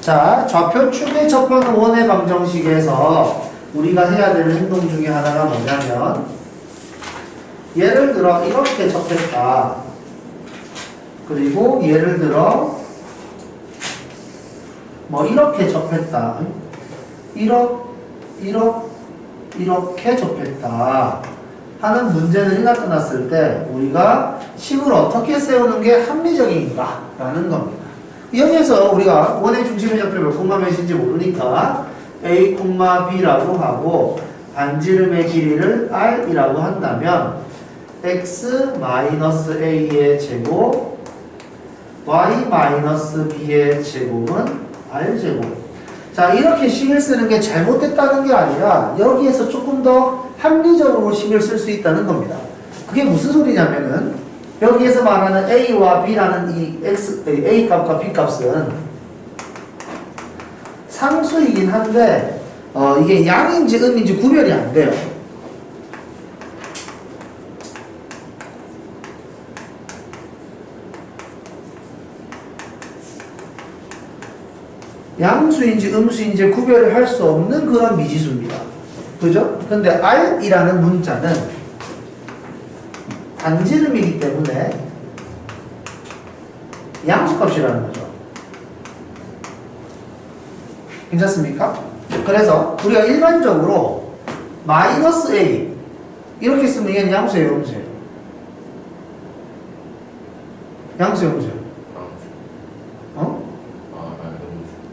자, 좌표축에 접하는 원의 방정식에서 우리가 해야 되는 행동 중에 하나가 뭐냐면, 예를 들어 이렇게 접했다. 그리고 예를 들어 뭐 이렇게 접했다. 이렇게 접했다 하는 문제들이 나타났을 때 우리가 식을 어떻게 세우는 게 합리적인가 라는 겁니다. 여기에서 우리가 원의 중심의 좌표 몇 콤마 몇인지 모르니까 a, b라고 하고 반지름의 길이를 r이라고 한다면 x-a의 제곱 y-b의 제곱은 r제곱. 자, 이렇게 식을 쓰는 게 잘못됐다는 게 아니라 여기에서 조금 더 합리적으로 식을 쓸 수 있다는 겁니다. 그게 무슨 소리냐면은 여기에서 말하는 a와 b라는 이 a 값과 b 값은 상수이긴 한데 이게 양인지 음인지 구별이 안 돼요. 양수인지 음수인지 구별을 할 수 없는 그런 미지수입니다. 그죠? 근데 r이라는 문자는 반지름이기 때문에 양수값이라는 거죠. 괜찮습니까? 그래서 우리가 일반적으로 -a 이렇게 쓰면 얘는 양수예요, 음수예요? 양수예요, 음수예요?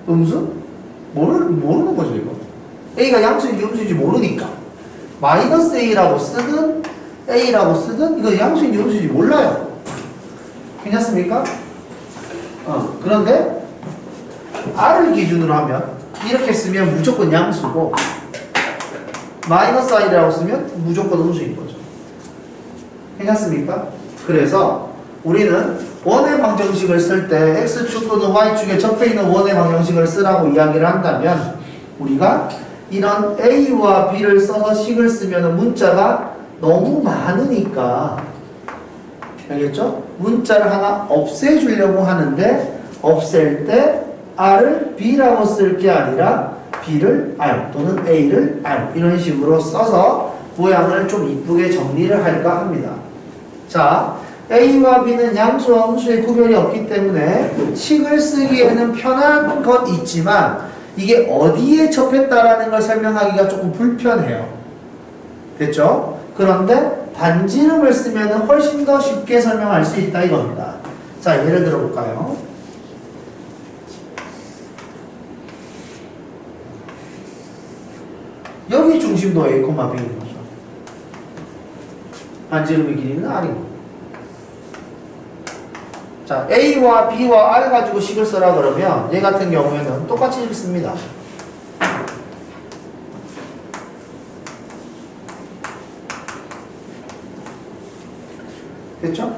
음수? 모르는 거죠, 이거. a가 양수인지 음수인지 모르니까. -a라고 쓰든 a라고 쓰든 이거 양수인지 음수인지 몰라요. 괜찮습니까? 그런데 r을 기준으로 하면 이렇게 쓰면 무조건 양수고 -i라고 쓰면 무조건 음수인 거죠. 괜찮습니까? 그래서 우리는 원의 방정식을 쓸 때 x축 또는 y축에 접해있는 원의 방정식을 쓰라고 이야기를 한다면 우리가 이런 a와 b를 써서 식을 쓰면 문자가 너무 많으니까, 알겠죠? 문자를 하나 없애주려고 하는데 없앨 때 r을 b라고 쓸 게 아니라 b를 r 또는 a를 r 이런 식으로 써서 모양을 좀 이쁘게 정리를 할까 합니다. 자, a와 b는 양수와 음수의 구별이 없기 때문에 식을 쓰기에는 편한 건 있지만 이게 어디에 접했다라는 걸 설명하기가 조금 불편해요. 됐죠? 그런데 반지름을 쓰면 훨씬 더 쉽게 설명할 수 있다 이겁니다. 자, 예를 들어 볼까요? 여기 중심도 a, b인 거죠. 반지름의 길이는 r이고. 자, a와 b와 r 가지고 식을 써라 그러면 얘 같은 경우에는 똑같이 읽습니다. 됐죠?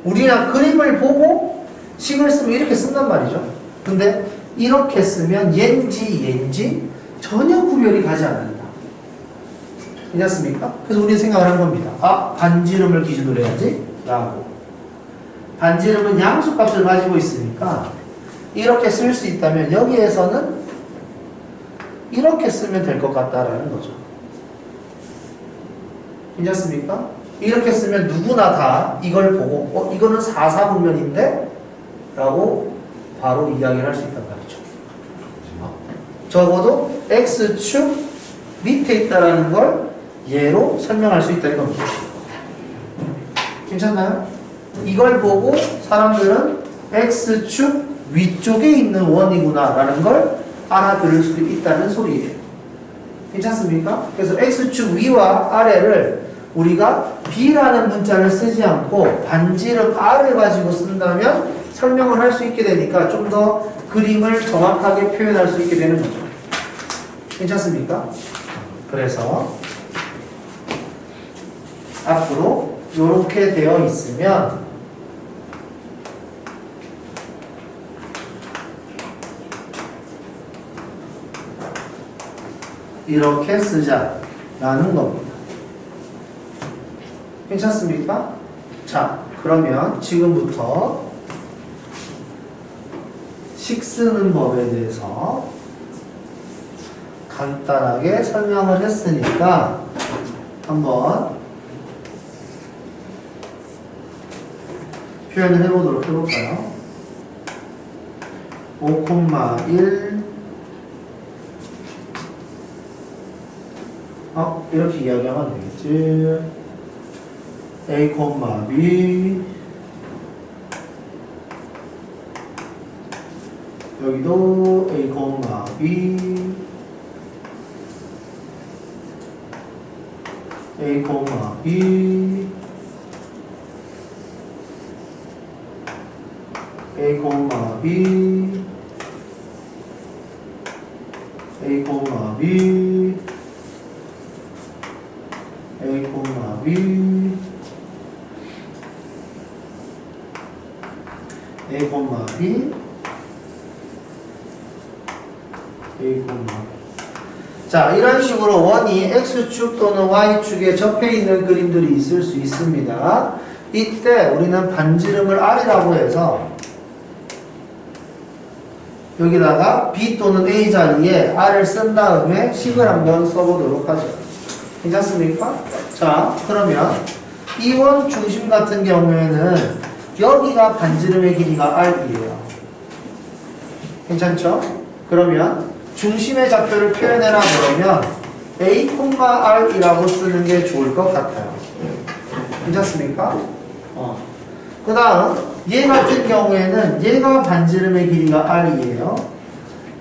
우리가 그림을 보고 식을 쓰면 이렇게 쓴단 말이죠. 근데 이렇게 쓰면 얘인지 전혀 구별이 가지 않는다. 괜찮습니까? 그래서 우리는 생각을 한 겁니다. 아, 반지름을 기준으로 해야지 라고. 반지름은 양수값을 가지고 있으니까 이렇게 쓸 수 있다면 여기에서는 이렇게 쓰면 될 것 같다라는 거죠. 괜찮습니까? 이렇게 쓰면 누구나 다 이걸 보고 이거는 4사분면인데? 라고 바로 이야기를 할 수 있단 말이죠. 적어도 X축 밑에 있다라는 걸 얘로 설명할 수 있다 이겁니다. 괜찮나요? 이걸 보고 사람들은 X축 위쪽에 있는 원이구나 라는 걸 알아들을 수 있다는 소리예요. 괜찮습니까? 그래서 X축 위와 아래를 우리가 B라는 문자를 쓰지 않고 반지름 R을 가지고 쓴다면 설명을 할 수 있게 되니까 좀 더 그림을 정확하게 표현할 수 있게 되는 거죠. 괜찮습니까? 그래서 앞으로 이렇게 되어 있으면 이렇게 쓰자라는 겁니다. 괜찮습니까? 자, 그러면 지금부터 식 쓰는 법에 대해서 간단하게 설명을 했으니까 한번 표현을 해보도록 해볼까요? 5,1 이렇게 이야기하면 되겠지. A, B 여기도 A, B A, B A, B A, B A, B A, B A, 자, 이런 식으로 원이 X축 또는 Y축에 접해 있는 그림들이 있을 수 있습니다. 이때 우리는 반지름을 R이라고 해서 여기다가 B 또는 A 자리에 R을 쓴 다음에 식을 한번 써보도록 하죠. 괜찮습니까? 자, 그러면 이 원 중심 같은 경우에는 여기가 반지름의 길이가 R이에요. 괜찮죠? 그러면 중심의 좌표를 표현해라 그러면 A, R이라고 쓰는 게 좋을 것 같아요. 괜찮습니까? 그 다음 얘 같은 경우에는 얘가 반지름의 길이가 R이에요.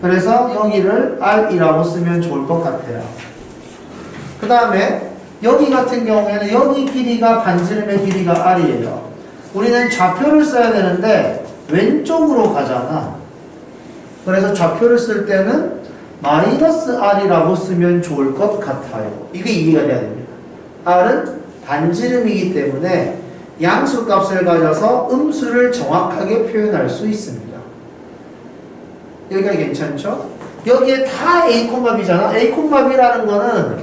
그래서 여기를 R이라고 쓰면 좋을 것 같아요. 그 다음에 여기 같은 경우에는 여기 길이가 반지름의 길이가 R이에요. 우리는 좌표를 써야 되는데 왼쪽으로 가잖아. 그래서 좌표를 쓸 때는 마이너스 R이라고 쓰면 좋을 것 같아요. 이게 이해가 돼야 됩니다. R은 반지름이기 때문에 양수 값을 가져서 음수를 정확하게 표현할 수 있습니다. 여기가 괜찮죠? 여기에 다 A, B잖아. A, B라는 거는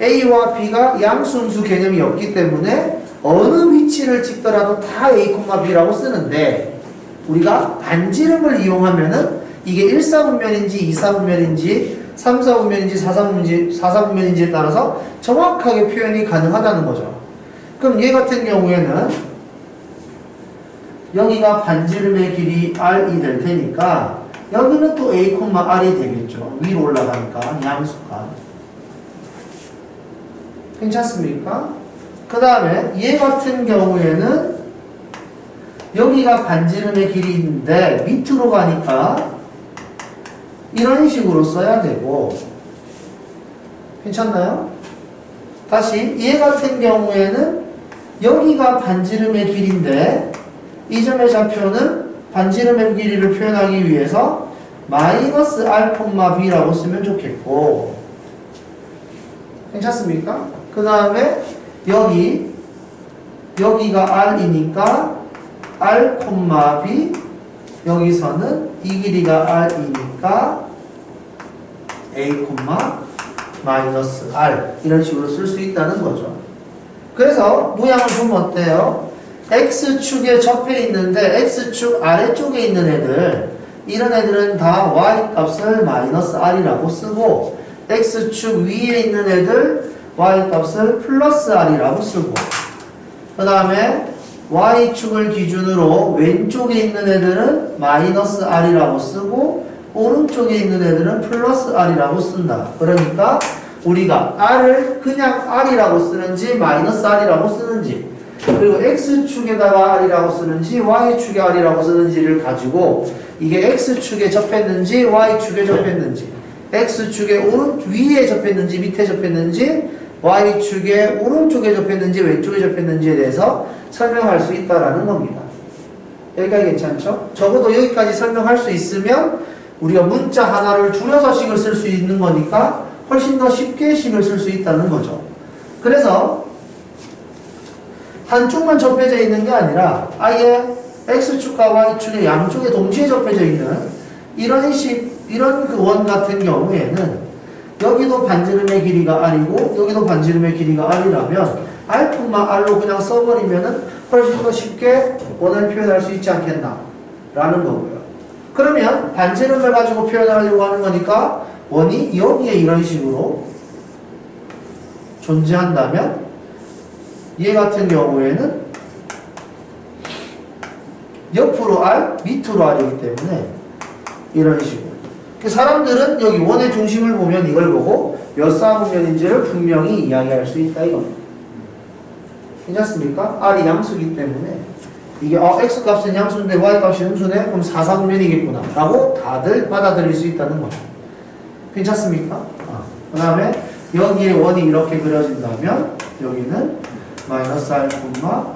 A와 B가 양수, 음수 개념이 없기 때문에 어느 위치를 찍더라도 다 A, B라고 쓰는데 우리가 반지름을 이용하면은 이게 1사분면인지 2사분면인지 3사분면인지 4사분면인지에 따라서 정확하게 표현이 가능하다는 거죠. 그럼 얘 같은 경우에는 여기가 반지름의 길이 R이 될 테니까 여기는 또 A, R이 되겠죠. 위로 올라가니까 양수가. 괜찮습니까? 그 다음에 얘 같은 경우에는 여기가 반지름의 길이인데 밑으로 가니까 이런 식으로 써야 되고 괜찮나요? 다시 얘 같은 경우에는 여기가 반지름의 길이인데 이 점의 좌표는 반지름의 길이를 표현하기 위해서 마이너스 R, B라고 쓰면 좋겠고 괜찮습니까? 그 다음에 여기가 R이니까 R, B 여기서는 이 길이가 R이니까 A, 마이너스 R 이런 식으로 쓸 수 있다는 거죠. 그래서 모양을 보면 어때요? X축에 접해 있는데 X축 아래쪽에 있는 애들 이런 애들은 다 Y 값을 마이너스 R이라고 쓰고 X축 위에 있는 애들 Y 값을 플러스 R이라고 쓰고 그 다음에 Y축을 기준으로 왼쪽에 있는 애들은 마이너스 R이라고 쓰고 오른쪽에 있는 애들은 플러스 R이라고 쓴다. 그러니까 우리가 R을 그냥 R이라고 쓰는지 마이너스 R이라고 쓰는지 그리고 X축에다가 R이라고 쓰는지 Y축에 R이라고 쓰는지를 가지고 이게 X축에 접했는지 Y축에 접했는지 X축에 위에 접했는지 밑에 접했는지 Y축에 오른쪽에 접했는지 왼쪽에 접했는지에 대해서 설명할 수 있다라는 겁니다. 여기까지 괜찮죠? 적어도 여기까지 설명할 수 있으면 우리가 문자 하나를 줄여서 식을 쓸 수 있는 거니까 훨씬 더 쉽게 식을 쓸 수 있다는 거죠. 그래서 한쪽만 접해져 있는 게 아니라 아예 X축과 Y축의 양쪽에 동시에 접해져 있는 이런 그 원 같은 경우에는 여기도 반지름의 길이가 R이고 여기도 반지름의 길이가 R이라면 R로 그냥 써버리면은 훨씬 더 쉽게 원을 표현할 수 있지 않겠나 라는 거고요. 그러면 반지름을 가지고 표현하려고 하는 거니까 원이 여기에 이런 식으로 존재한다면 얘 같은 경우에는 옆으로 R, 밑으로 R이기 때문에 이런 식으로. 사람들은 여기 원의 중심을 보면 이걸 보고 몇 사분면인지를 분명히 이야기할 수 있다 이겁니다. 괜찮습니까? R이 양수이기 때문에 이게 X값은 양수인데 Y값이 음수네? 그럼 4사분면이겠구나 라고 다들 받아들일 수 있다는 거죠. 괜찮습니까? 그 다음에 여기에 원이 이렇게 그려진다면 여기는 마이너스 R,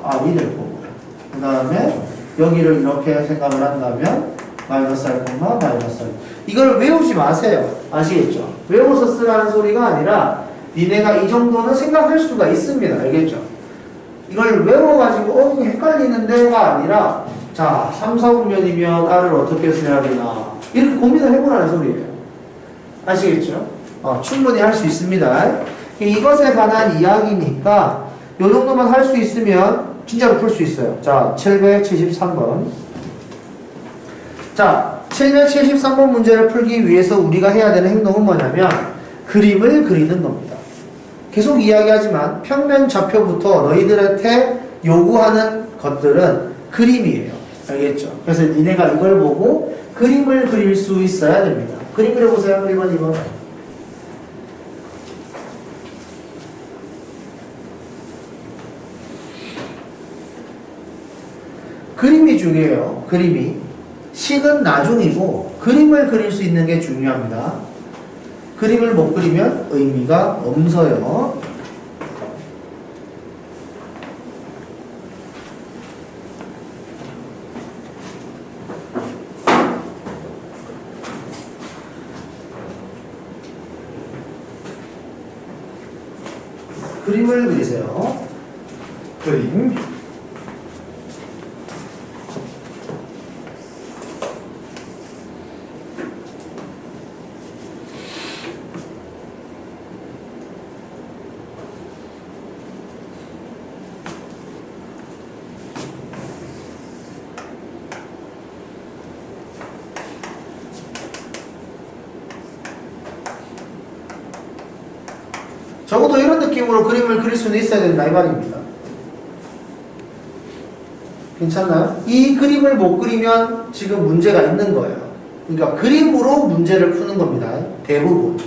R이 될 거고요. 그 다음에 여기를 이렇게 생각을 한다면 마이너스 R, 마이너스 R. 이걸 외우지 마세요. 아시겠죠? 외워서 쓰라는 소리가 아니라 니네가 이 정도는 생각할 수가 있습니다. 알겠죠? 이걸 외워가지고 이거 헷갈리는데가 아니라 자 3, 4분면이면 R을 어떻게 써야 되나 이렇게 고민을 해보라는 소리예요. 아시겠죠? 충분히 할 수 있습니다. 이것에 관한 이야기니까 이 정도만 할 수 있으면 진짜로 풀 수 있어요. 자 773번. 자 773번 문제를 풀기 위해서 우리가 해야 되는 행동은 뭐냐면 그림을 그리는 겁니다. 계속 이야기하지만 평면 좌표부터 너희들한테 요구하는 것들은 그림이에요. 알겠죠? 그래서 니네가 이걸 보고 그림을 그릴 수 있어야 됩니다. 그림 그려보세요. 1번, 2번. 그림이 중요해요. 그림이. 식은 나중이고 그림을 그릴 수 있는 게 중요합니다. 그림을 못 그리면 의미가 없어요. 그림을 그리세요. 그림. 적어도 이런 느낌으로 그림을 그릴 수는 있어야 된다 이 말입니다. 괜찮나요? 이 그림을 못 그리면 지금 문제가 있는 거예요. 그러니까 그림으로 문제를 푸는 겁니다. 대부분.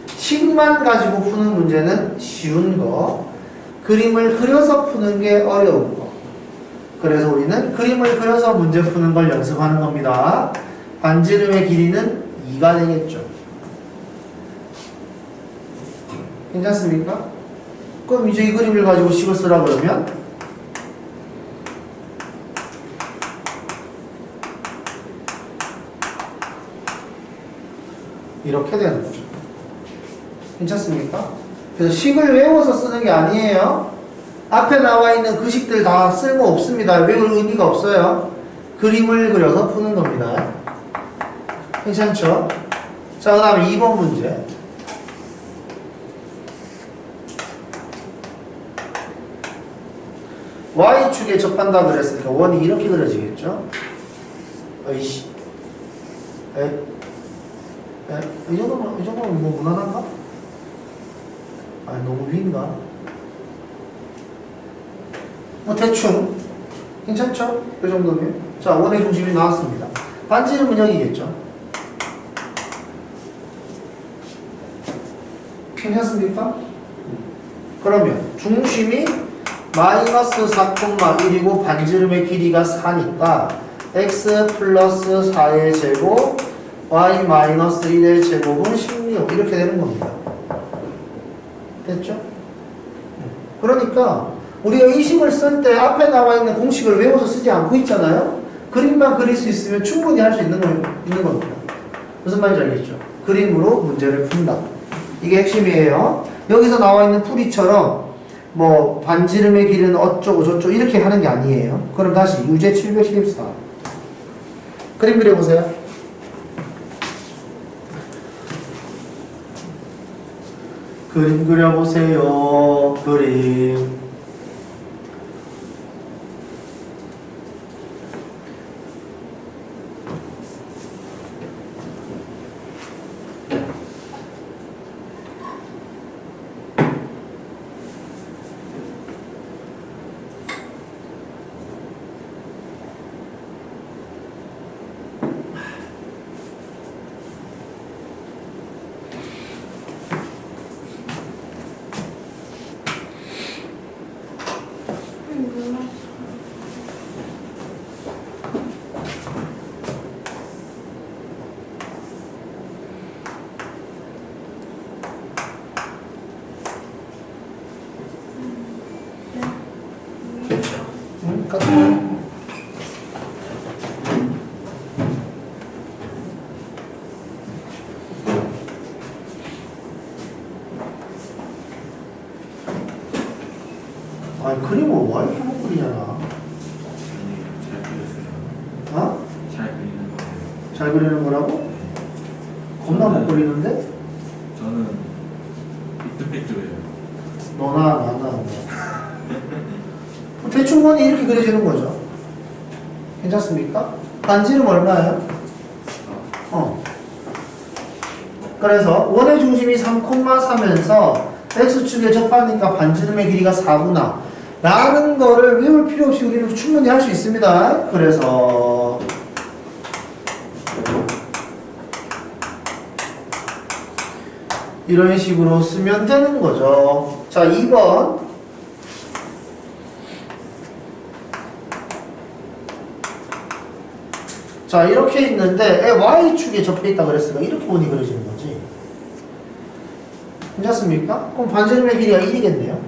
식만 가지고 푸는 문제는 쉬운 거, 그림을 그려서 푸는 게 어려운 거. 그래서 우리는 그림을 그려서 문제 푸는 걸 연습하는 겁니다. 반지름의 길이는 2가 되겠죠. 괜찮습니까? 그럼 이제 이 그림을 가지고 식을 쓰라 그러면 이렇게 되는 거죠. 괜찮습니까? 그래서 식을 외워서 쓰는 게 아니에요. 앞에 나와 있는 그 식들 다 쓸모 없습니다. 외울 의미가 없어요. 그림을 그려서 푸는 겁니다. 괜찮죠? 자, 그 다음에 2번 문제. Y축에 접한다 그랬으니까 원이 이렇게 그려지겠죠? 어이씨. 이 정도면 뭐 무난한가? 아니, 너무 위인가? 뭐, 대충. 괜찮죠? 그 정도면. 자, 원의 중심이 나왔습니다. 반지름은 여기겠죠? 괜찮습니까? 그러면 중심이 마이너스 4,1이고 반지름의 길이가 4니까 x 플러스 4의 제곱 y 마이너스 1의 제곱은 16 이렇게 되는 겁니다. 됐죠? 그러니까 우리가 이 식을 쓸 때 앞에 나와 있는 공식을 외워서 쓰지 않고 있잖아요. 그림만 그릴 수 있으면 충분히 할 수 있는 겁니다. 무슨 말인지 알겠죠? 그림으로 문제를 푼다. 이게 핵심이에요. 여기서 나와 있는 풀이처럼 뭐 반지름의 길이는 어쩌고 저쩌고 이렇게 하는 게 아니에요. 그럼 다시 유제 714 그림 그려보세요. 그림 그려보세요. 그림. 괜찮습니까? 아니 그림을 왜 이렇게 못 그리냐나. 아니, 잘 그렸어요. 어? 잘 그리는 거예요. 잘 그리는 거라고? 겁나 못 그리는데? 저는 삐뚤빼뚤해요. 너나 나나 뭐. 대충 원이 이렇게 그려지는 거죠. 괜찮습니까? 반지름 얼마예요? 그래서 원의 중심이 3,3에서 x축에 접하니까 반지름의 길이가 4구나 라는 거를 외울 필요 없이 우리는 충분히 할 수 있습니다. 그래서 이런 식으로 쓰면 되는 거죠. 자, 2번. 자, 이렇게 있는데 y축에 접해 있다 그랬으니까 이렇게 원이 그려지는 거지. 괜찮습니까? 그럼 반지름의 길이가 1이겠네요.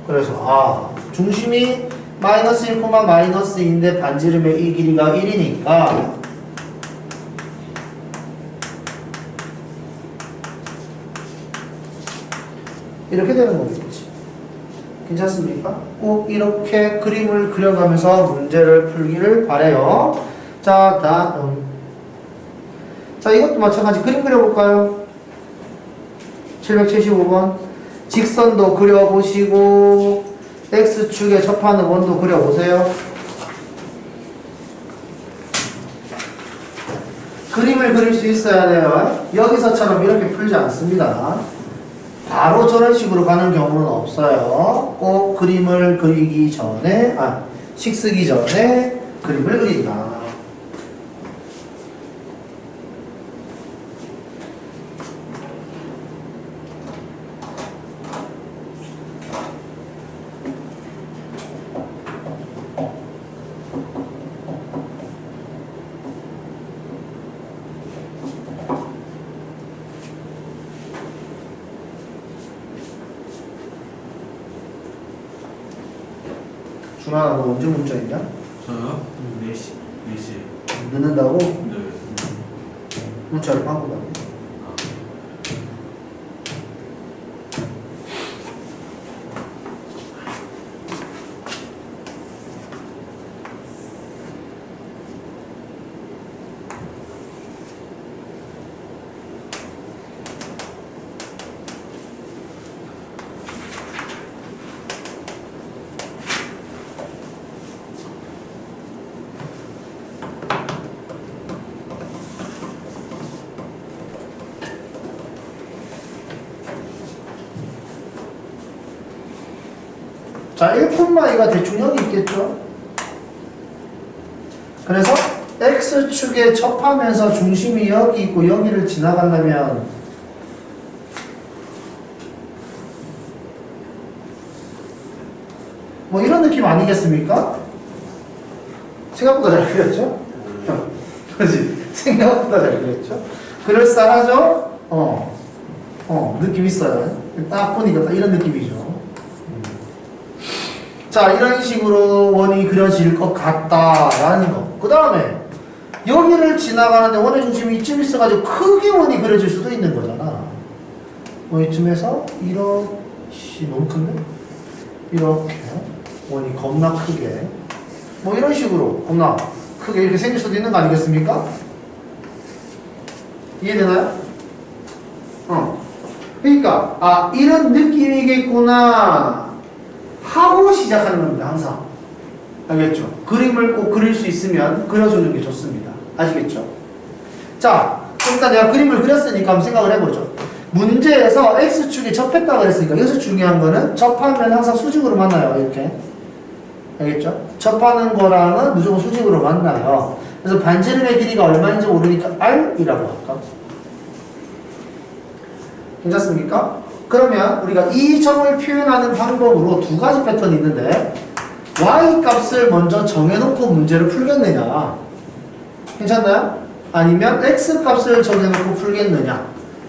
그래서 중심이 마이너스 1, 마이너스인데 반지름의 이 길이가 1이니까 이렇게 되는 거겠지. 괜찮습니까? 꼭 이렇게 그림을 그려가면서 문제를 풀기를 바래요. 자, 다음. 자, 이것도 마찬가지 그림 그려볼까요? 775번. 직선도 그려보시고 x축에 접하는 원도 그려보세요. 그림을 그릴 수 있어야 돼요. 여기서처럼 이렇게 풀지 않습니다. 바로 저런 식으로 가는 경우는 없어요. 꼭 그림을 그리기 전에, 식 쓰기 전에 그림을 그린다. 준아, 너 언제 문자 있냐? 저요? 4시. 늦는다고? 네. 문자를 바꾸다. 자, 1,2가 대충 여기 있겠죠? 그래서 x축에 접하면서 중심이 여기 있고 여기를 지나가려면 뭐 이런 느낌 아니겠습니까? 생각보다 잘 그렸죠? 그렇지? 생각보다 잘 그렸죠? 그럴싸하죠? 느낌 있어요. 딱 보니까 딱 이런 느낌이죠. 자, 이런 식으로 원이 그려질 것 같다라는 거. 그 다음에 여기를 지나가는데 원의 중심이 이쯤 있어가지고 크게 원이 그려질 수도 있는 거잖아. 뭐 이쯤에서 이렇게 너무 큰데? 이렇게 원이 겁나 크게 뭐 이런 식으로 겁나 크게 이렇게 생길 수도 있는 거 아니겠습니까? 이해되나요? 그러니까 이런 느낌이겠구나 하고 시작하는 겁니다. 항상. 알겠죠? 그림을 꼭 그릴 수 있으면 그려주는 게 좋습니다. 아시겠죠? 자, 일단 내가 그림을 그렸으니까 한번 생각을 해보죠. 문제에서 x축에 접했다 그랬으니까 여기서 중요한 거는 접하면 항상 수직으로 만나요. 이렇게. 알겠죠? 접하는 거랑은 무조건 수직으로 만나요. 그래서 반지름의 길이가 얼마인지 모르니까 r이라고 할까? 괜찮습니까? 그러면 우리가 이 점을 표현하는 방법으로 두 가지 패턴이 있는데 y 값을 먼저 정해놓고 문제를 풀겠느냐, 괜찮나요? 아니면 x 값을 정해놓고 풀겠느냐,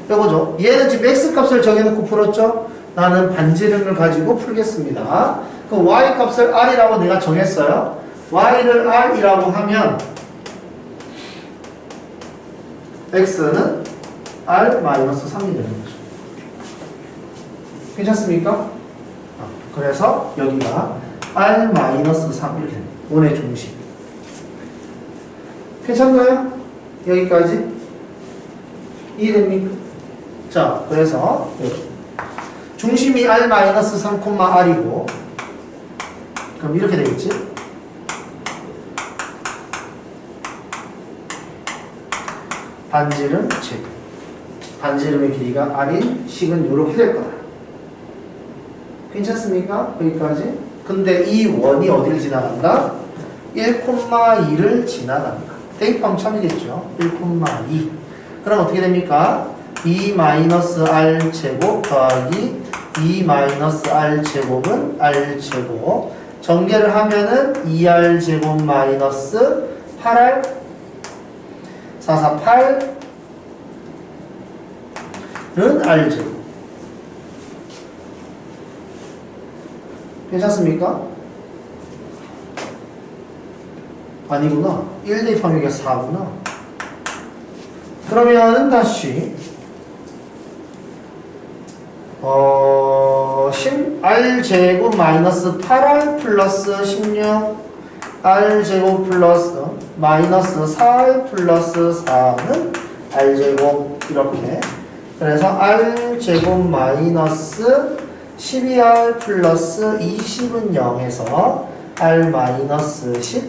이거죠. 얘는 지금 x 값을 정해놓고 풀었죠? 나는 반지름을 가지고 풀겠습니다. 그럼 y 값을 r이라고 내가 정했어요. y를 r이라고 하면 x는 r-3이 되는 거죠. 괜찮습니까? 그래서 여기가 r-3 이렇게 됩니다. 원의 중심. 괜찮나요? 여기까지? 이해됩니까? 자, 그래서 여기 중심이 r-3, r이고 그럼 이렇게 되겠지? 반지름 제곱. 반지름의 길이가 r인 식은 이렇게 될 거다. 괜찮습니까? 여기까지? 근데 이 원이 어디를 지나간다? 1,2를 지나간다. 대입하면 참이겠죠? 1,2. 그럼 어떻게 됩니까? 2-r 제곱 더하기 2-r 제곱은 r 제곱. 전개를 하면은 2r 제곱 마이너스 8r 448은 r 제곱. 괜찮습니까? 아니구나. 1 대입하면 이게 4구나. 그러면은 다시 r제곱 마이너스 8r 플러스 16 r제곱 플러스 마이너스 4r 플러스 4는 r제곱 이렇게. 그래서 r제곱 마이너스 12r 플러스 20은 0에서 r 마이너스 10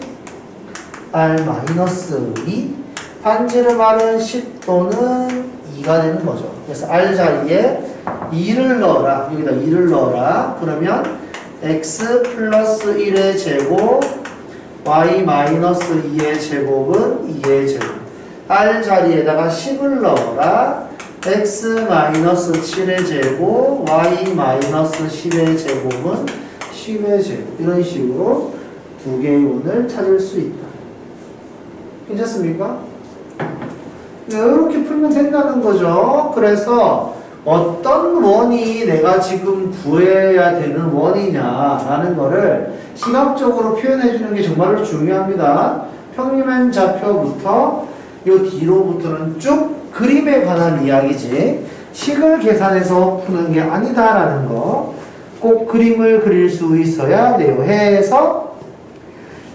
r 마이너스 2 반지름 r은 10 또는 2가 되는 거죠. 그래서 r 자리에 2를 넣어라. 여기다 2를 넣어라. 그러면 x 플러스 1의 제곱 y 마이너스 2의 제곱은 2의 제곱. r 자리에다가 10을 넣어라. x 마이너스 7의 제곱 y 마이너스 10의 제곱은 10의 제곱. 이런 식으로 두 개의 원을 찾을 수 있다. 괜찮습니까? 이렇게 풀면 된다는 거죠. 그래서 어떤 원이 내가 지금 구해야 되는 원이냐라는 거를 시각적으로 표현해 주는 게 정말로 중요합니다. 평면한 좌표부터 요 뒤로부터는 쭉 그림에 관한 이야기지 식을 계산해서 푸는 게 아니다라는 거 꼭 그림을 그릴 수 있어야 돼요. 해서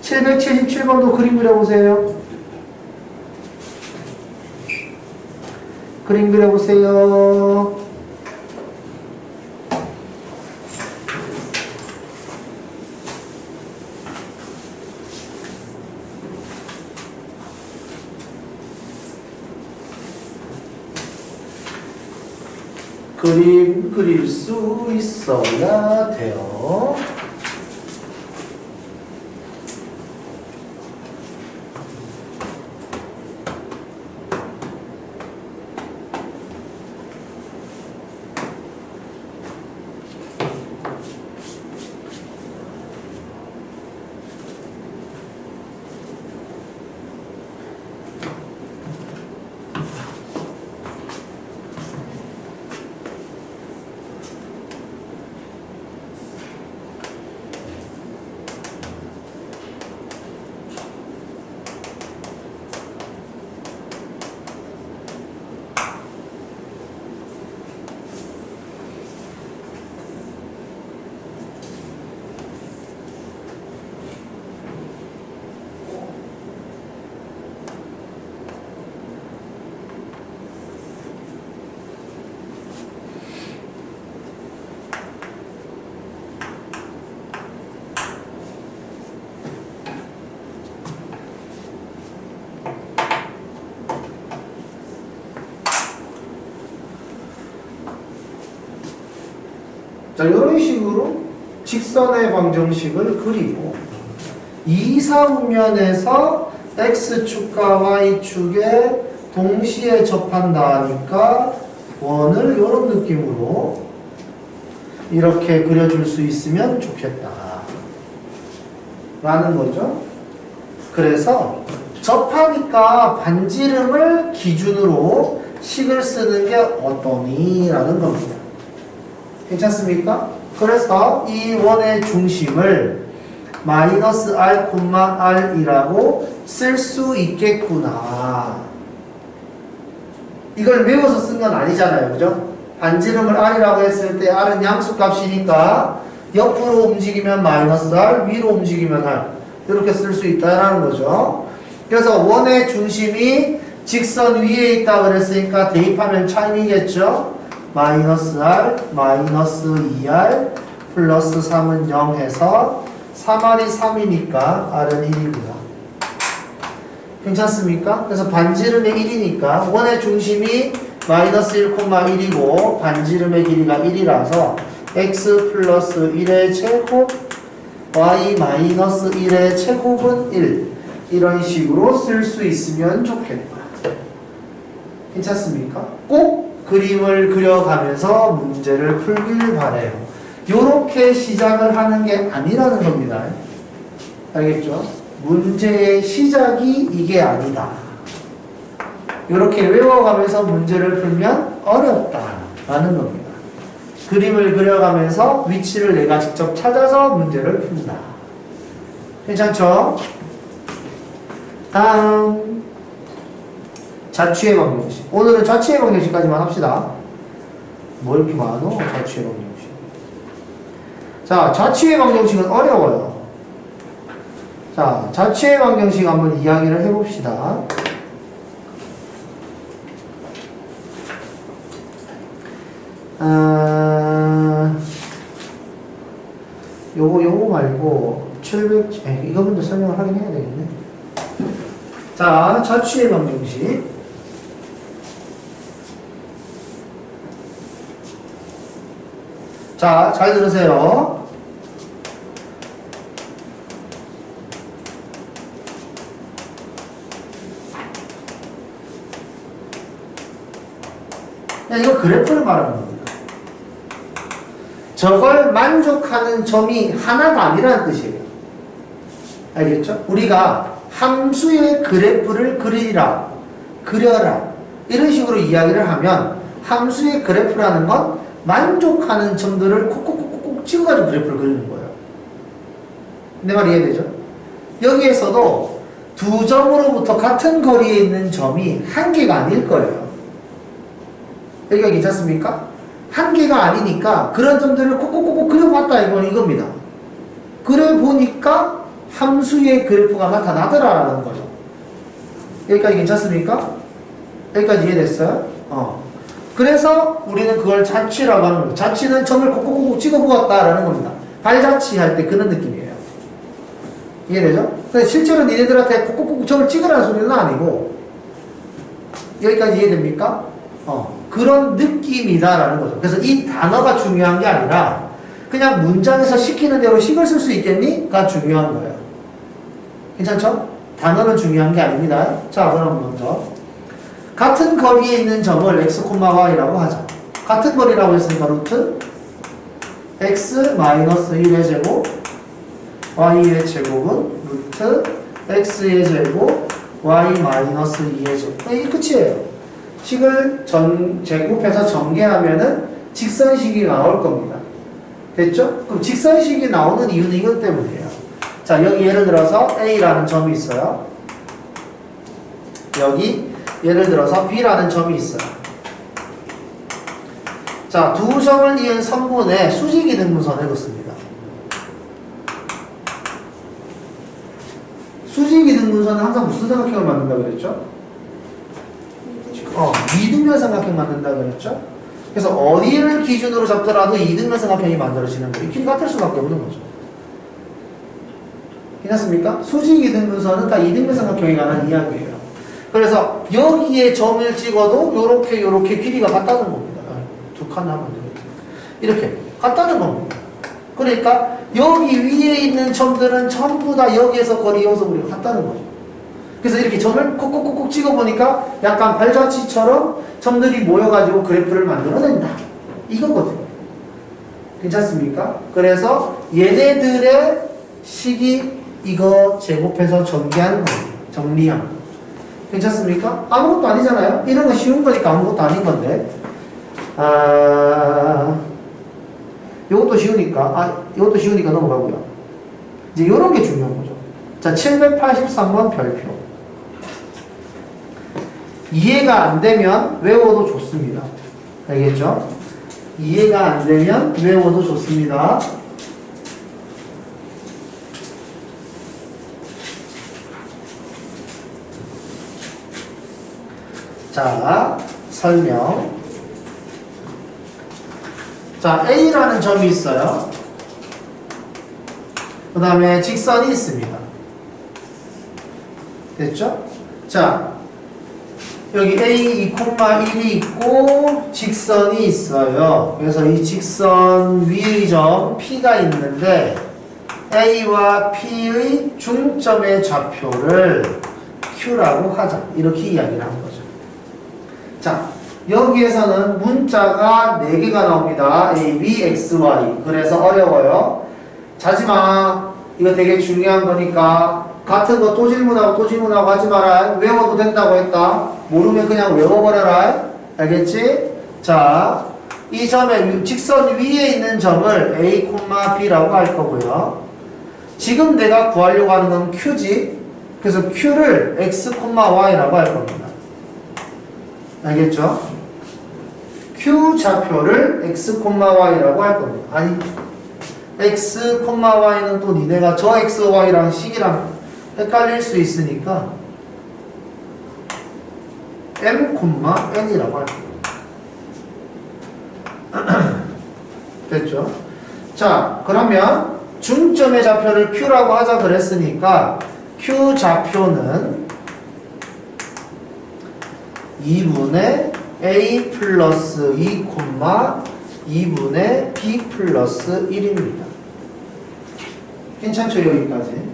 777번도 그림 그려보세요. 그림 그려보세요. 그림 그릴 수 있어야 돼요. 자, 이런 식으로 직선의 방정식을 그리고 이사분면에서 x축과 y축에 동시에 접한다 하니까 원을 이런 느낌으로 이렇게 그려줄 수 있으면 좋겠다 라는 거죠. 그래서 접하니까 반지름을 기준으로 식을 쓰는 게 어떠니? 라는 겁니다. 괜찮습니까? 그래서 이 원의 중심을 마이너스 r, r이라고 쓸 수 있겠구나. 이걸 외워서 쓴 건 아니잖아요. 그죠? 반지름을 r이라고 했을 때 r은 양수값이니까 옆으로 움직이면 마이너스 r, 위로 움직이면 r. 이렇게 쓸 수 있다라는 거죠. 그래서 원의 중심이 직선 위에 있다 그랬으니까 대입하면 차이겠죠? 마이너스 r, 마이너스 2r, 플러스 3은 0 해서 3r이 3이니까 r은 1이고요. 괜찮습니까? 그래서 반지름의 1이니까 원의 중심이 마이너스 1,1이고 반지름의 길이가 1이라서 x 플러스 1의 제곱 y 마이너스 1의 제곱은 1 이런 식으로 쓸 수 있으면 좋겠다. 괜찮습니까? 꼭 그림을 그려가면서 문제를 풀길 바래요. 요렇게 시작을 하는 게 아니라는 겁니다. 알겠죠? 문제의 시작이 이게 아니다. 요렇게 외워가면서 문제를 풀면 어렵다라는 겁니다. 그림을 그려가면서 위치를 내가 직접 찾아서 문제를 푼다. 괜찮죠? 다음 자취의 방정식. 오늘은 자취의 방정식까지만 합시다. 뭐 이렇게 많어? 자취의 방정식. 자, 자취의 방정식은 어려워요. 자, 자취의 방정식 한번 이야기를 해봅시다. 요거 말고 700, 이거 먼저 설명을 하긴 해야 되겠네. 자, 자취의 방정식. 자, 잘 들으세요. 이거 그래프를 말하는 겁니다. 저걸 만족하는 점이 하나가 아니라는 뜻이에요. 알겠죠? 우리가 함수의 그래프를 그려라 이런 식으로 이야기를 하면 함수의 그래프라는 건 만족하는 점들을 콕콕콕콕 찍어가지고 그래프를 그리는 거예요. 내 말 이해되죠? 여기에서도 두 점으로부터 같은 거리에 있는 점이 한 개가 아닐 거예요. 여기가 괜찮습니까? 한 개가 아니니까 그런 점들을 콕콕콕콕 그려봤다 이겁니다. 그래 보니까 함수의 그래프가 나타나더라라는 거죠. 여기까지 괜찮습니까? 여기까지 이해됐어요? 그래서 우리는 그걸 자취라고 하는 거예요. 자취는 점을 콕콕콕 찍어보았다라는 겁니다. 발자취할 때 그런 느낌이에요. 이해되죠? 근데 실제로 니네들한테 콕콕콕 점을 찍으라는 소리는 아니고 여기까지 이해됩니까? 그런 느낌이다라는 거죠. 그래서 이 단어가 중요한 게 아니라 그냥 문장에서 시키는 대로 식을 쓸 수 있겠니?가 중요한 거예요. 괜찮죠? 단어는 중요한 게 아닙니다. 자, 그럼 먼저 같은 거리에 있는 점을 x, y라고 하자. 같은 거리라고 했으니까 루트 x 마이너스 1의 제곱 y의 제곱은 루트 x의 제곱 y 마이너스 2의 제곱. 이게 끝이에요. 식을 제곱해서 전개하면은 직선식이 나올 겁니다. 됐죠? 그럼 직선식이 나오는 이유는 이것 때문이에요. 자, 여기 예를 들어서 A라는 점이 있어요. 여기 예를 들어서 B라는 점이 있어요. 자, 두 점을 이은 선분의 수직이등분선을 그었습니다. 수직이등분선은 항상 무슨 삼각형을 만든다고 그랬죠? 이등변 삼각형 만든다고 그랬죠? 그래서 어디를 기준으로 잡더라도 이등변 삼각형이 만들어지는 거예요. 길이 같을 수밖에 없는 거죠. 괜찮습니까? 수직 이등분선은 다 이등변 삼각형에 관한 이야기예요. 그래서 여기에 점을 찍어도 요렇게 길이가 같다는 겁니다. 두 칸 하면 되겠죠. 이렇게 같다는 겁니다. 그러니까 여기 위에 있는 점들은 전부 다 여기에서 거리 여기서 우리가 같다는 거죠. 그래서 이렇게 점을 콕콕콕콕 찍어보니까 약간 발자취처럼 점들이 모여가지고 그래프를 만들어낸다. 이거거든요. 괜찮습니까? 그래서 얘네들의 식이 이거 제곱해서 전개하는 거예요. 정리함. 괜찮습니까? 아무것도 아니잖아요? 이런 거 쉬운 거니까 아무것도 아닌 건데. 이것도 쉬우니까, 이것도 쉬우니까 넘어가고요. 이제 이런 게 중요한 거죠. 자, 783번 별표. 이해가 안 되면 외워도 좋습니다. 알겠죠? 이해가 안 되면 외워도 좋습니다. 자, 설명. 자, A라는 점이 있어요. 그 다음에 직선이 있습니다. 됐죠? 자, 여기 A 2,1이 있고 직선이 있어요. 그래서 이 직선 위의 점 P가 있는데 A와 P의 중점의 좌표를 Q라고 하자. 이렇게 이야기를 한 거죠. 자, 여기에서는 문자가 4개가 나옵니다. A, B, X, Y. 그래서 어려워요. 자지마. 이거 되게 중요한 거니까 같은 거 또 질문하고 하지 마라. 외워도 된다고 했다. 모르면 그냥 외워버려라. 알겠지? 자, 이 점의 직선 위에 있는 점을 A, B라고 할 거고요. 지금 내가 구하려고 하는 건 Q지. 그래서 Q를 X, Y라고 할 겁니다. 알겠죠? Q 좌표를 X, Y라고 할 겁니다. 아니, X, Y는 또 니네가 저 X, Y랑 식이랑 헷갈릴 수 있으니까 M, N이라고 할 겁니다. 됐죠? 자, 그러면 중점의 좌표를 Q라고 하자 그랬으니까 Q 좌표는 2분의 A 플러스 2, 2분의 B 플러스 1입니다. 괜찮죠? 여기까지.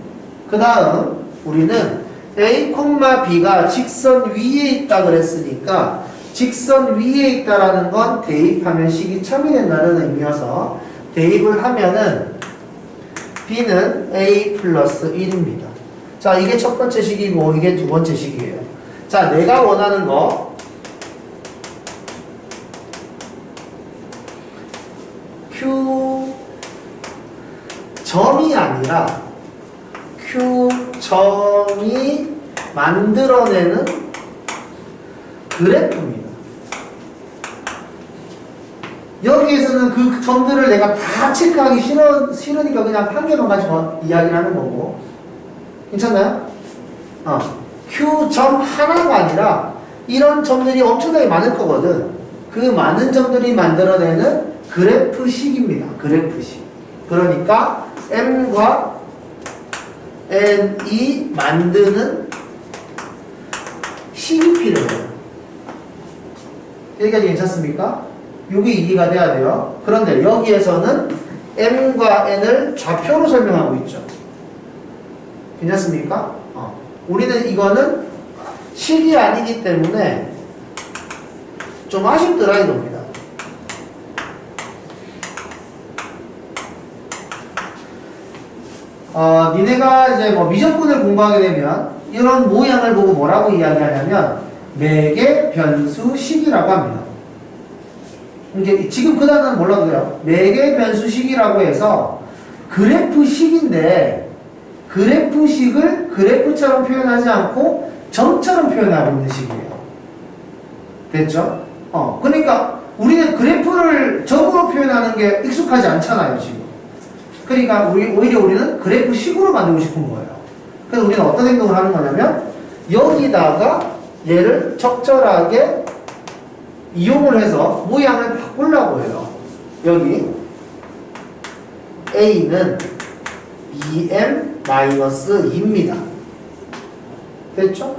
그 다음 우리는 A, B가 직선 위에 있다 그랬으니까 직선 위에 있다라는 건 대입하면 식이 참이 된다는 의미여서 대입을 하면은 B는 A 플러스 1입니다. 자, 이게 첫 번째 식이고 이게 두 번째 식이에요. 자, 내가 원하는 거 Q 점이 아니라 Q 점이 만들어내는 그래프입니다. 여기에서는 그 점들을 내가 다 체크하기 싫으니까 그냥 한 개만 가지고 이야기를 하는 거고. 괜찮나요? Q 점 하나가 아니라 이런 점들이 엄청나게 많을 거거든. 그 많은 점들이 만들어내는 그래프식입니다. 그래프식. 그러니까 M과 N이 만드는 식이 필요해요. 여기까지 괜찮습니까? 이게 이해가 돼야 돼요. 그런데 여기에서는 M과 N을 좌표로 설명하고 있죠. 괜찮습니까? 우리는 이거는 식이 아니기 때문에 좀 아쉽더라 이겁니다. 니네가 이제 뭐 미적분을 공부하게 되면 이런 모양을 보고 뭐라고 이야기하냐면 매개 변수식이라고 합니다. 이게 지금 그 단어는 몰라도 돼요. 매개 변수식이라고 해서 그래프식인데 그래프식을 그래프처럼 표현하지 않고 점처럼 표현하고 있는 식이에요. 됐죠? 그러니까 우리는 그래프를 점으로 표현하는 게 익숙하지 않잖아요, 지금. 그러니까 오히려 우리는 그래프식으로 만들고 싶은 거예요. 그래서 우리는 어떤 행동을 하는 거냐면 여기다가 얘를 적절하게 이용을 해서 모양을 바꾸려고 해요. 여기 A는 2m-2입니다. 됐죠?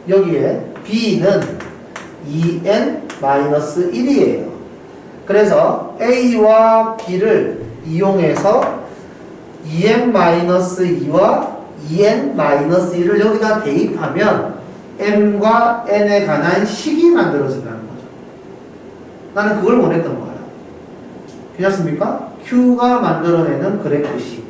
여기에 B는 2n-1이에요. 그래서 A와 B를 이용해서 2n-2와 2n-1을 여기다 대입하면 M과 N에 관한 식이 만들어진다는 거죠. 나는 그걸 원했던 거예요. 괜찮습니까? Q가 만들어내는 그래프식.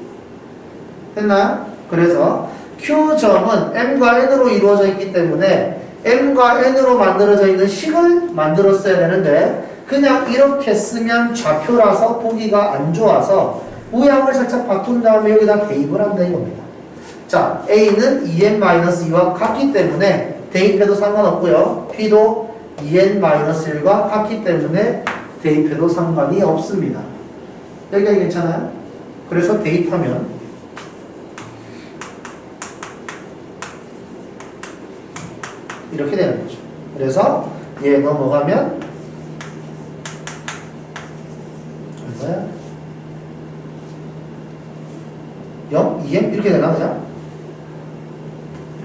됐나요? 그래서 Q점은 M과 N으로 이루어져 있기 때문에 M과 N으로 만들어져 있는 식을 만들었어야 되는데 그냥 이렇게 쓰면 좌표라서 보기가 안 좋아서 모양을 살짝 바꾼 다음에 여기다 대입을 한다 이겁니다. 자, A는 2n-2와 같기 때문에 대입해도 상관없고요. P도 2n-1과 같기 때문에 대입해도 상관이 없습니다. 여기까지 괜찮아요? 그래서 대입하면 이렇게 되는 거죠. 그래서 얘 넘어가면 얼마야? 0, 2m 이렇게 되나 그냥?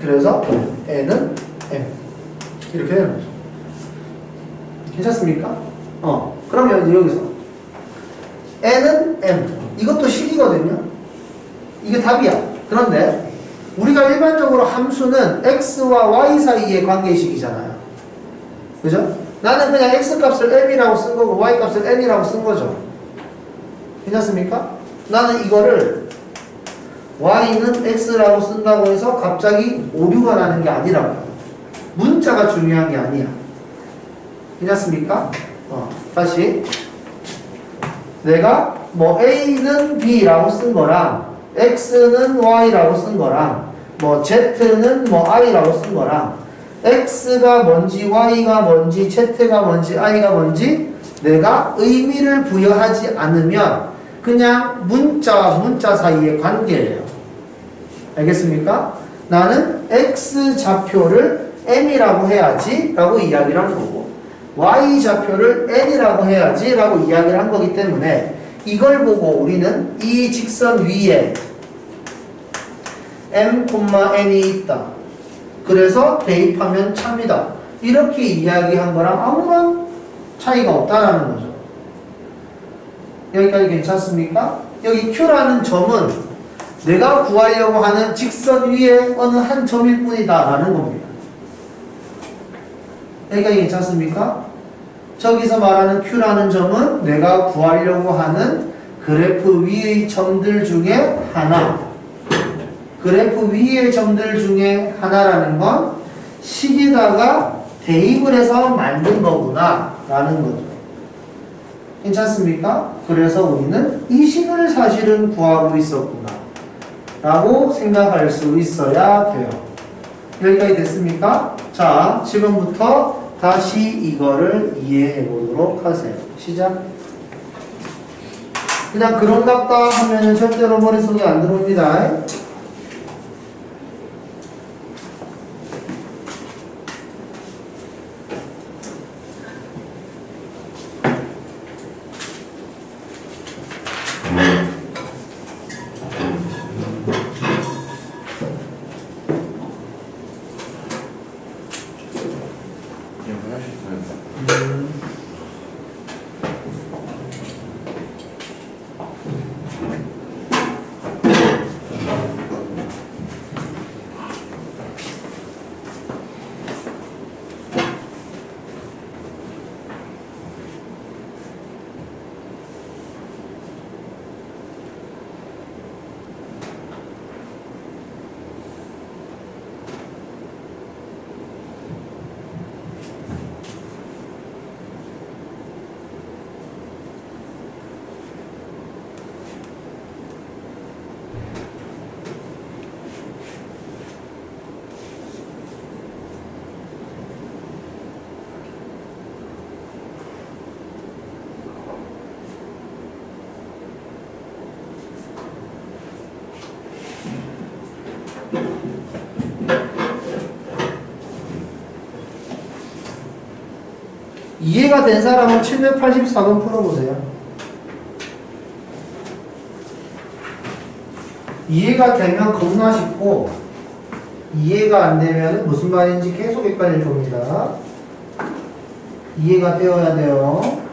그래서 n은 m 이렇게 되는 거죠. 괜찮습니까? 그러면 이제 여기서 n은 m 이것도 식이거든요. 이게 답이야. 그런데 우리가 일반적으로 함수는 x와 y 사이의 관계식이잖아요. 그죠? 나는 그냥 x 값을 m이라고 쓴 거고 y 값을 n이라고 쓴 거죠. 괜찮습니까? 나는 이거를 y는 x라고 쓴다고 해서 갑자기 오류가 나는 게 아니라고요. 문자가 중요한 게 아니야. 괜찮습니까? 다시 내가 뭐 a는 b라고 쓴 거랑 x는 y라고 쓴 거랑 뭐 z는 뭐 i라고 쓴 거랑 x가 뭔지 y가 뭔지 z가 뭔지 i가 뭔지 내가 의미를 부여하지 않으면 그냥 문자와 문자 사이의 관계예요. 알겠습니까? 나는 x 좌표를 m이라고 해야지 라고 이야기를 한 거고 y 좌표를 n이라고 해야지 라고 이야기를 한 거기 때문에 이걸 보고 우리는 이 직선 위에 m, n이 있다. 그래서 대입하면 참이다. 이렇게 이야기한 거랑 아무런 차이가 없다라는 거죠. 여기까지 괜찮습니까? 여기 Q라는 점은 내가 구하려고 하는 직선 위에 어느 한 점일 뿐이다 라는 겁니다. 여기까지 괜찮습니까? 저기서 말하는 Q라는 점은 내가 구하려고 하는 그래프 위의 점들 중에 하나. 그래프 위의 점들 중에 하나라는 건 식에다가 대입을 해서 만든 거구나 라는 거죠. 괜찮습니까? 그래서 우리는 이 식을 사실은 구하고 있었구나 라고 생각할 수 있어야 돼요. 여기까지 됐습니까? 자, 지금부터 다시 이거를 이해해 보도록 하세요. 시작. 그냥 그런갑다 하면은 절대로 머릿속에 안 들어옵니다. 이해가 된 사람은 784번 풀어보세요. 이해가 되면 겁나 쉽고 이해가 안 되면 무슨 말인지 계속 헷갈릴 겁니다. 이해가 되어야 돼요.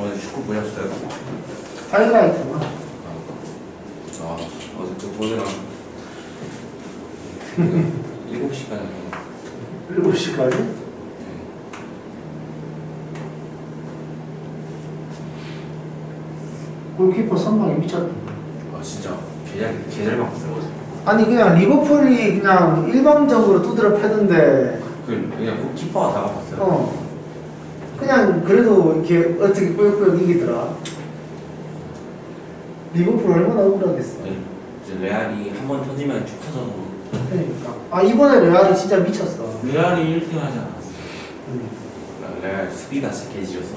오늘 축구 보셨어요? 하이라이트만. 어제 또 보느라 7시간 7시까지? 골키퍼 선방이 미쳤다. 진짜 계절 바꿨어요 어제. 아니 그냥 리버풀이 그냥 일방적으로 두드려 패던데 그냥 키퍼가 다 바꿨어요. 그냥 그래도 이렇게 어떻게 꾸역꾸역 이기더라. 리버풀 얼마나 억울하겠어. 이제 레알이 한 번 터지면 쭉 터져서 그러니까 이번에 레알이 진짜 미쳤어. 레알이 1등 하지 않았어. 레알 수비가 진짜 개지렸어.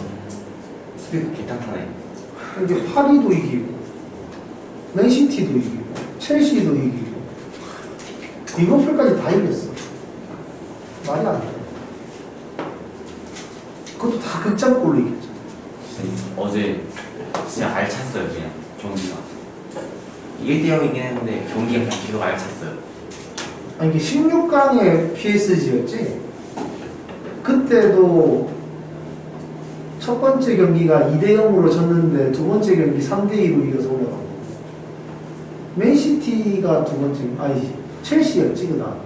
수비가 개탄탄해. 이게 파리도 이기고 맨시티도 이기고 첼시도 이기고 리버풀까지 다 이겼어. 말이 안 돼. 그것도 다 극장골로 이겼죠. 어제 진짜 알찼어요 그냥 경기가. 1대0이긴 했는데 경기가 그냥 계속 알찼어요. 아니 이게 16강의 PSG였지? 그때도 첫 번째 경기가 2대0으로 졌는데 두 번째 경기 3대2로 이겨서 올라가고 맨시티가 두 번째 아니지 첼시였지 그다음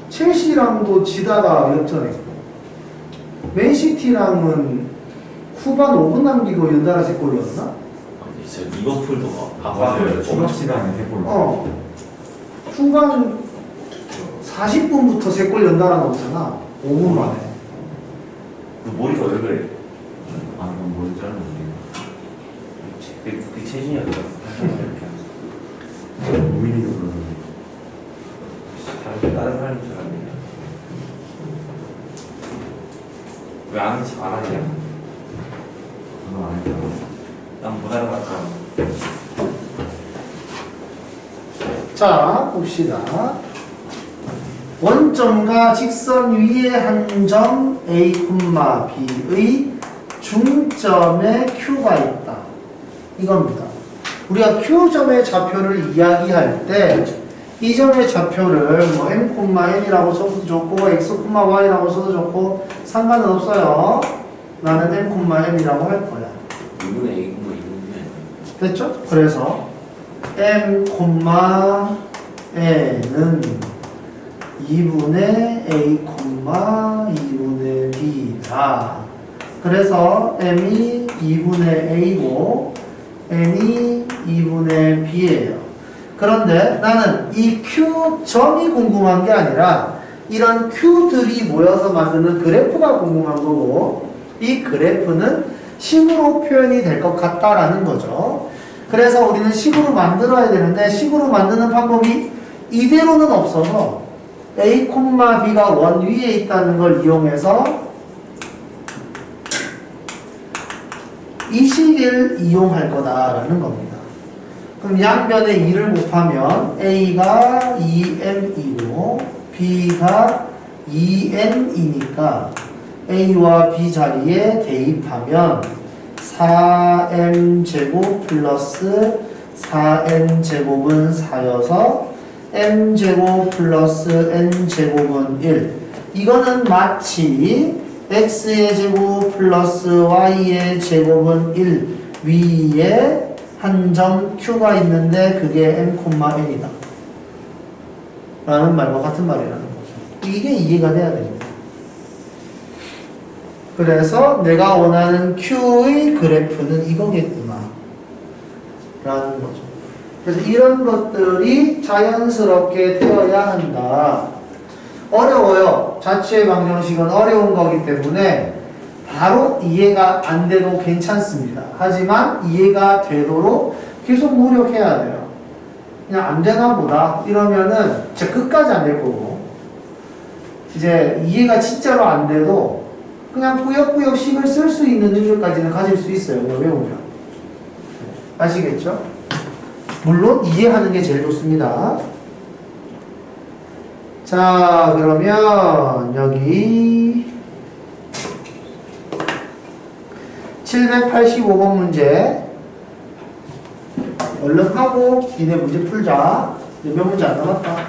첼시랑도 지다가 역전했고 맨시티랑은 후반 5분 남기고 연달아 3골 넣었나? 진짜 리버풀도 맞아요. 중간시간에 3골. 후반 40분부터 3골 연달아 넣었잖아 5분 만에. 그 머리가 왜 그래? 그건 뭔지 알았는데. 그 최준이었어. 우민이도 그러는데. 다른 사람인 줄 알았네. 왜 아는 척 안 하냐? 그건 안 했잖아. 난 못 알아봤잖아. 자 봅시다. 원점과 직선 위에 한 점 A, B의 중점에 Q가 있다. 이겁니다. 우리가 Q점의 좌표를 이야기할 때 이 점의 좌표를 뭐 M,N이라고 써도 좋고 X, Y라고 써도 좋고 상관은 없어요. 나는 M,N이라고 할 거야. 2분의 A, 2분의 됐죠? 그래서 M, N은 2분의 A, 2분의 B다. 그래서 M이 2분의 A고 N이 2분의 B예요. 그런데 나는 이 Q점이 궁금한 게 아니라 이런 Q들이 모여서 만드는 그래프가 궁금한 거고 이 그래프는 식으로 표현이 될 것 같다라는 거죠. 그래서 우리는 식으로 만들어야 되는데 식으로 만드는 방법이 이대로는 없어서 A, B가 원 위에 있다는 걸 이용해서 이 식을 이용할 거다라는 겁니다. 그럼 양변에 2를 곱하면 A가 2M이고 B가 2N이니까 A와 B 자리에 대입하면 4M제곱 플러스 4N제곱은 4여서 M제곱 플러스 N제곱은 1. 이거는 마치 X의 제곱 플러스 Y의 제곱은 1 위에 한 점 Q가 있는데 그게 M,N이다 라는 말과 같은 말이라는 거죠. 이게 이해가 돼야 됩니다. 그래서 내가 원하는 Q의 그래프는 이거겠구나 라는 거죠. 그래서 이런 것들이 자연스럽게 되어야 한다. 어려워요. 자취의 방정식은 어려운 거기 때문에 바로 이해가 안 돼도 괜찮습니다. 하지만 이해가 되도록 계속 노력해야 돼요. 그냥 안 되나 보다 이러면은 진짜 끝까지 안 될 거고 이제 이해가 진짜로 안 돼도 그냥 꾸역꾸역 식을 쓸 수 있는 능력까지는 가질 수 있어요. 외우면. 아시겠죠? 물론 이해하는 게 제일 좋습니다. 자, 그러면 여기 785번 문제 얼른 하고 니네 문제 풀자. 이제 몇 문제 안 남았다.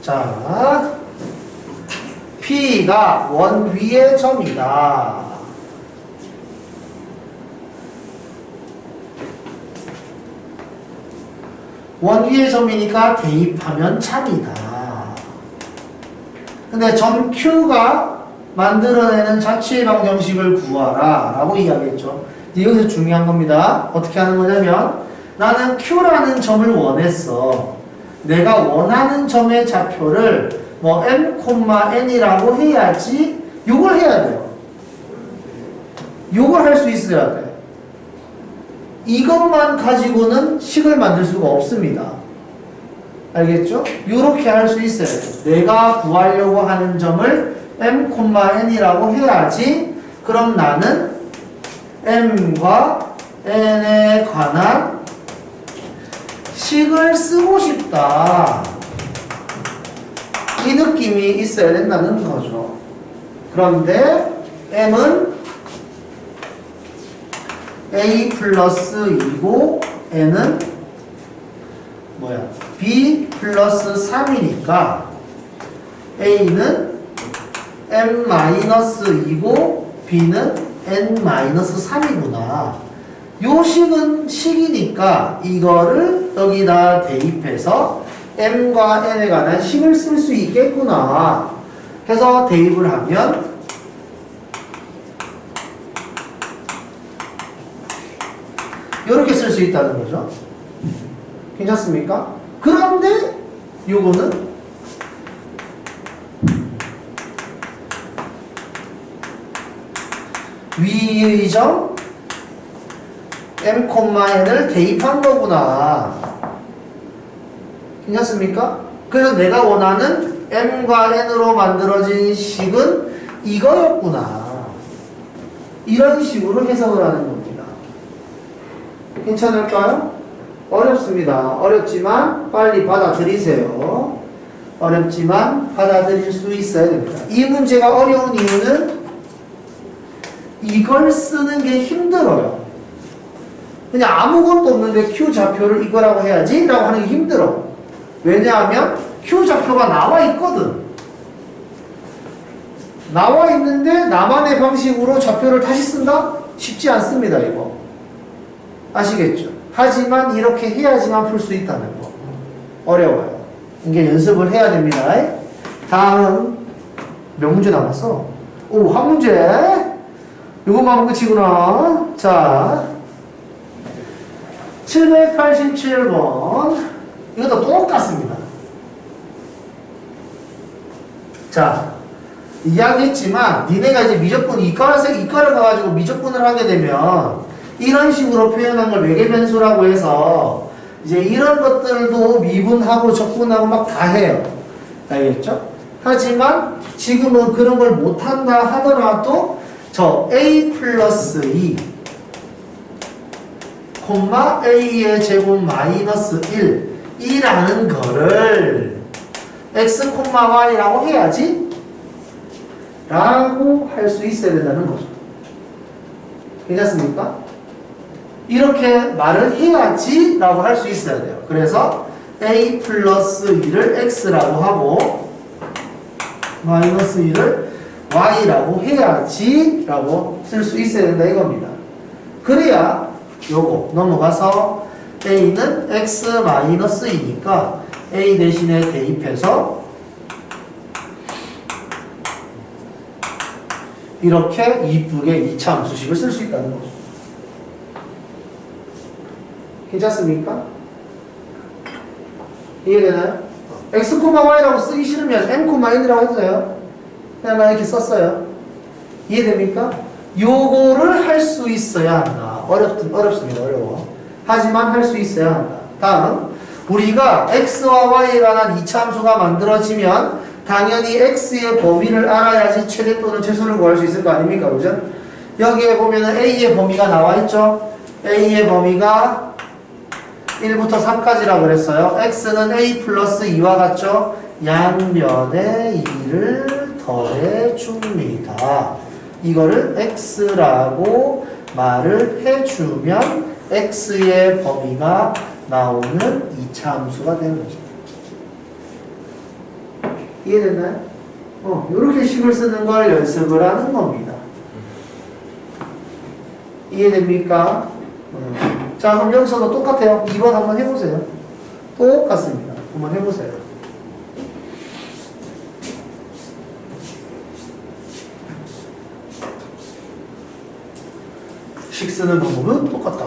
자, P가 원 위의 점이다. 원 위의 점이니까 대입하면 참이다. 근데 점 Q가 만들어내는 자취의 방정식을 구하라 라고 이야기했죠. 여기서 중요한 겁니다. 어떻게 하는 거냐면 나는 Q라는 점을 원했어. 내가 원하는 점의 좌표를 뭐 m,n이라고 해야지 요걸 해야 돼요. 요걸 할 수 있어야 돼. 이것만 가지고는 식을 만들 수가 없습니다. 알겠죠? 요렇게 할 수 있어야 돼. 내가 구하려고 하는 점을 m,n이라고 해야지 그럼 나는 m과 n에 관한 식을 쓰고 싶다. 이 느낌이 있어야 된다는 거죠. 그런데 m은 a 플러스 2고 n은 뭐야? b 플러스 3이니까 a는 m 마이너스 2고 b는 n 마이너스 3이구나. 요 식은 식이니까 이거를 여기다 대입해서 m과 n에 관한 식을 쓸 수 있겠구나 해서 대입을 하면 이렇게 쓸 수 있다는 거죠. 괜찮습니까? 그런데 요거는 위의 점 m,n을 대입한 거구나. 괜찮습니까? 그래서 내가 원하는 m과 n으로 만들어진 식은 이거였구나. 이런 식으로 해석을 하는 겁니다. 괜찮을까요? 어렵습니다. 어렵지만 빨리 받아들이세요. 어렵지만 받아들일 수 있어야 됩니다. 이 문제가 어려운 이유는 이걸 쓰는 게 힘들어요. 그냥 아무것도 없는데 Q 좌표를 이거라고 해야지 라고 하는 게 힘들어. 왜냐하면 Q 좌표가 나와 있거든. 나와 있는데 나만의 방식으로 좌표를 다시 쓴다? 쉽지 않습니다. 이거 아시겠죠? 하지만 이렇게 해야지만 풀 수 있다는 거. 어려워요. 이게 연습을 해야 됩니다. 다음 몇 문제 남았어? 오, 한 문제. 이것만 하면 끝이구나. 자, 787번. 이것도 똑같습니다. 자, 이야기했지만 니네가 이제 미적분 이과를 가가지고 미적분을 하게 되면 이런 식으로 표현한 걸 외계변수라고 해서 이제 이런 것들도 미분하고 적분하고 막 다 해요. 알겠죠? 하지만 지금은 그런 걸 못한다 하더라도 저 a 플러스 2 콤마 a의 제곱 마이너스 1 이라는 거를 x 콤마 y라고 해야지 라고 할 수 있어야 된다는 거죠. 괜찮습니까? 이렇게 말을 해야지 라고 할 수 있어야 돼요. 그래서 a 플러스 2를 x라고 하고 마이너스 2를 y라고 해야지 라고 쓸 수 있어야 된다 이겁니다. 그래야 요거 넘어가서 a는 x 마이너스 2니까 a 대신에 대입해서 이렇게 이쁘게 2차 함수식을 쓸 수 있다는 거죠. 괜찮습니까? 이해되나요? x, y라고 쓰기 싫으면 m, n이라고 해도 돼요. 그냥 나 이렇게 썼어요. 이해됩니까? 요거를 할 수 있어야 한다. 어렵습니다. 어려워. 하지만 할 수 있어야 한다. 다음, 우리가 x와 y에 관한 2차 함수가 만들어지면 당연히 x의 범위를 알아야지 최대 또는 최소를 구할 수 있을 거 아닙니까? 그죠? 여기에 보면은 a의 범위가 나와 있죠? a의 범위가 1부터 3까지라고 그랬어요. x는 a 플러스 2와 같죠? 양면에 2를 더해 줍니다. 이거를 x라고 말을 해주면 x의 범위가 나오는 2차 함수가 되는 거죠. 이해됐나요? 이렇게 식을 쓰는 걸 연습을 하는 겁니다. 이해됩니까? 자, 그럼 여기서도 똑같아요. 2번 한번 해보세요. 똑같습니다. 한번 해보세요. 식 쓰는 방법은 똑같다.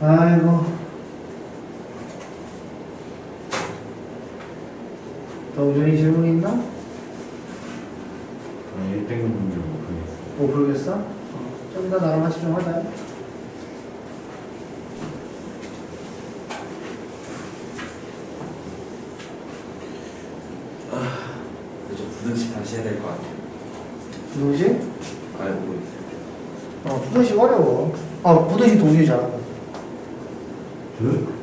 아이고. 동준이 질문 있나? 1등 문제 못 풀겠어. 뭐 모르겠어? 좀 더 나랑 같이 좀 하자. 좀 부등식 다시 해야 될 것 같아요. 누구지? 모르겠어요. 부등식 어려워. 부등식 동준이 잘한다. 그?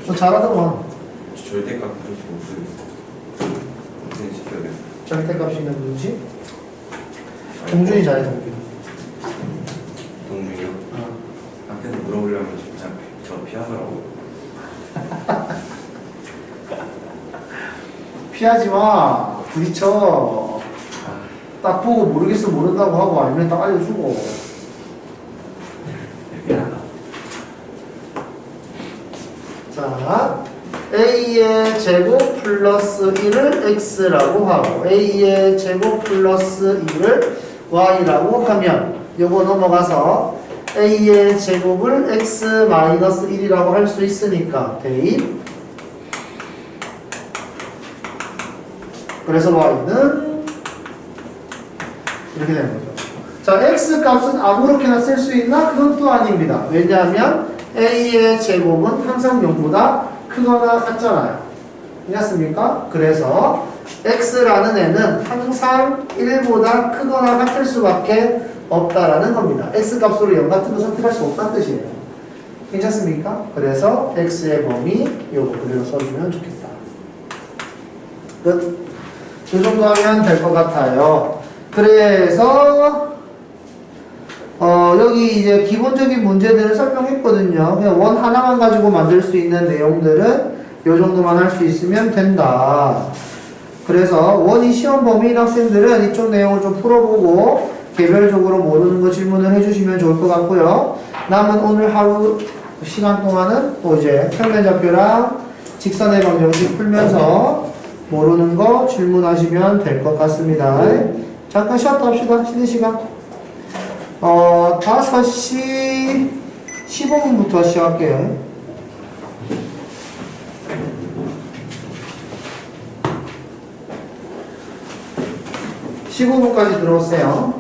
너 잘하더만. 절대값 부등식 못 쓰겠어요. 부등식 시켜야겠어요. 절대값이 있는 부등식? 동준이 잘해, 동준이. 동중이요? 학교에서 물어보려면 진짜 저 피하더라고. 피하지 마. 부딪혀. 딱 보고 모르겠어 모른다고 하고 아니면 딱 알려주고. 미안하다. 자, a의 제곱 플러스 1을 x라고 하고 a의 제곱 플러스 1을 y라고 하면 요거 넘어가서 a의 제곱을 x 마이너스 1이라고 할 수 있으니까 대입. 그래서 y는 이렇게 되는 거죠. 자, x 값은 아무렇게나 쓸 수 있나? 그건 또 아닙니다. 왜냐하면 a의 제곱은 항상 0보다 크거나 같잖아요. 괜찮습니까? 그래서 x라는 애는 항상 1보다 크거나 같을 수밖에 없다라는 겁니다. x 값으로 0 같은 거 선택할 수 없다는 뜻이에요. 괜찮습니까? 그래서 x의 범위 요거 그대로 써주면 좋겠다. 끝. 이 정도 하면 될 것 같아요. 그래서 여기 이제 기본적인 문제들을 설명했거든요. 그냥 원 하나만 가지고 만들 수 있는 내용들은 이 정도만 할 수 있으면 된다. 그래서 원이 시험 범위인 학생들은 이쪽 내용을 좀 풀어보고 개별적으로 모르는 거 질문을 해주시면 좋을 것 같고요. 남은 오늘 하루 시간 동안은 또 이제 평면좌표랑 직선의 방정식 풀면서 모르는 거 질문하시면 될 것 같습니다. 잠깐 쉬었다 합시다. 쉬는 시간. 5시 15분부터 시작할게요. 15분까지 들어오세요.